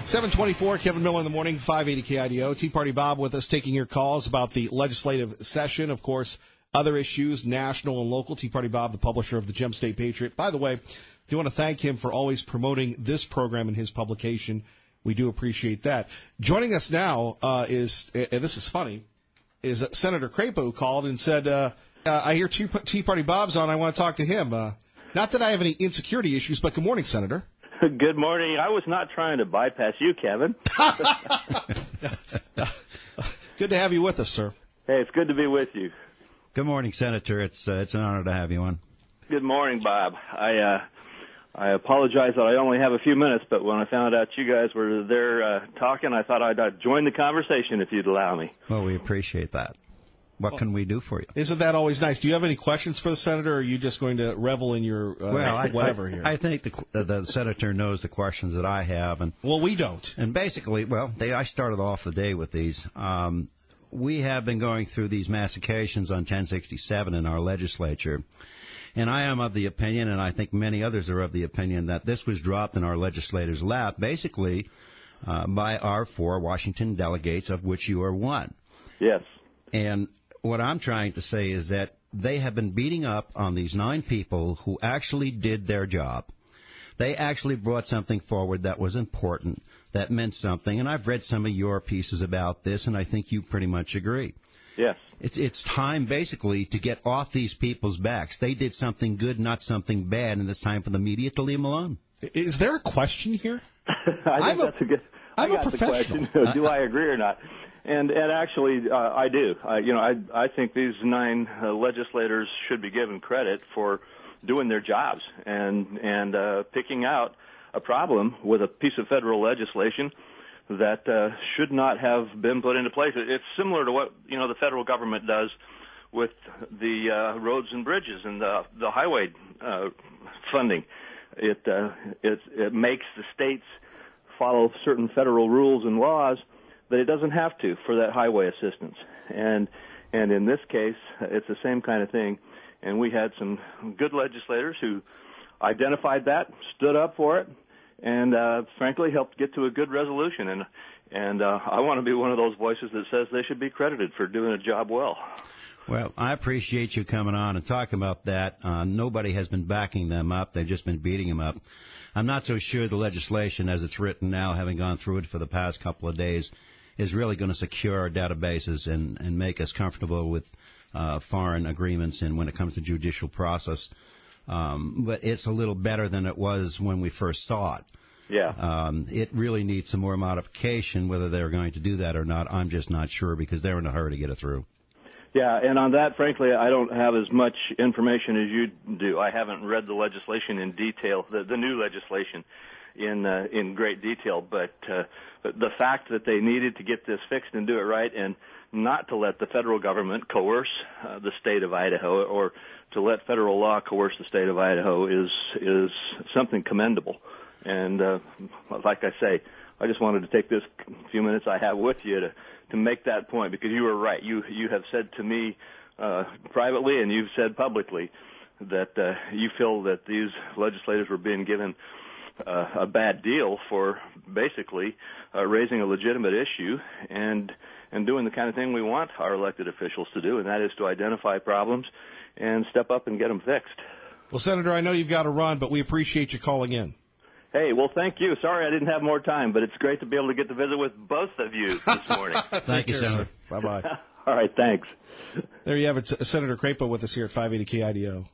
724, Kevin Miller in the morning, 580 KIDO. Tea Party Bob with us, taking your calls about the legislative session. Of course, other issues, national and local. Tea Party Bob, the publisher of the Gem State Patriot. By the way, I want to thank him for always promoting this program in his publication. We do appreciate that. Joining us now is, and this is funny, is Senator Crapo, who called and said, I hear Tea Party Bob's on. I want to talk to him. Not that I have any insecurity issues, but good morning, Senator. Good morning. I was not trying to bypass you, Kevin. Good to have you with us, sir. Hey, it's good to be with you. Good morning, Senator. It's an honor to have you on. Good morning, Bob. I apologize that I only have a few minutes, but when I found out you guys were there talking, I thought I'd join the conversation if you'd allow me. Well, we appreciate that. What can we do for you? Isn't that always nice? Do you have any questions for the senator, or are you just going to revel in your whatever here? I think the senator knows the questions that I have. Well, we don't. And basically, I started off the day with these. We have been going through these massifications on 1067 in our legislature. And I am of the opinion, and I think many others are of the opinion, that this was dropped in our legislators' lap, basically by our 4 Washington delegates, of which you are one. Yes. And what I'm trying to say is that they have been beating up on these 9 people who actually did their job. They actually brought something forward that was important, that meant something. And I've read some of your pieces about this, and I think you pretty much agree. Yes. It's time, basically, to get off these people's backs. They did something good, not something bad, and it's time for the media to leave them alone. Is there a question here? I think that's a good. I'm a The professional. question. Do I agree or not? And actually, I do. I think these 9 legislators should be given credit for doing their jobs and picking out a problem with a piece of federal legislation that should not have been put into place. It's similar to what the federal government does with the roads and bridges and the highway funding. It makes the states follow certain federal rules and laws that it doesn't have to for that highway assistance. And in this case, it's the same kind of thing. And we had some good legislators who identified that, stood up for it, and frankly helped get to a good resolution. And I want to be one of those voices that says they should be credited for doing a job well. Well, I appreciate you coming on and talking about that. Nobody has been backing them up. They've just been beating them up. I'm not so sure the legislation as it's written now, having gone through it for the past couple of days, is really going to secure our databases and make us comfortable with foreign agreements and when it comes to judicial process. But it's a little better than it was when we first saw it. Yeah. It really needs some more modification. Whether they're going to do that or not, I'm just not sure, because they're in a hurry to get it through. Yeah, and on that, frankly, I don't have as much information as you do. I haven't read the legislation in detail, the new legislation in great detail, but the fact that they needed to get this fixed and do it right, and not to let the federal government coerce the state of Idaho, or to let federal law coerce the state of Idaho, is something commendable. And like I say, I just wanted to take this few minutes I have with you to make that point, because you were right. You have said to me privately, and you've said publicly, that you feel that these legislators were being given a bad deal for basically raising a legitimate issue and doing the kind of thing we want our elected officials to do, and that is to identify problems and step up and get them fixed. Well, Senator, I know you've got to run, but we appreciate you calling in. Hey, well, thank you. Sorry I didn't have more time, but it's great to be able to get to visit with both of you this morning. Thank you, Senator. Bye-bye. All right, thanks. There you have it, Senator Crapo with us here at 580 KIDO.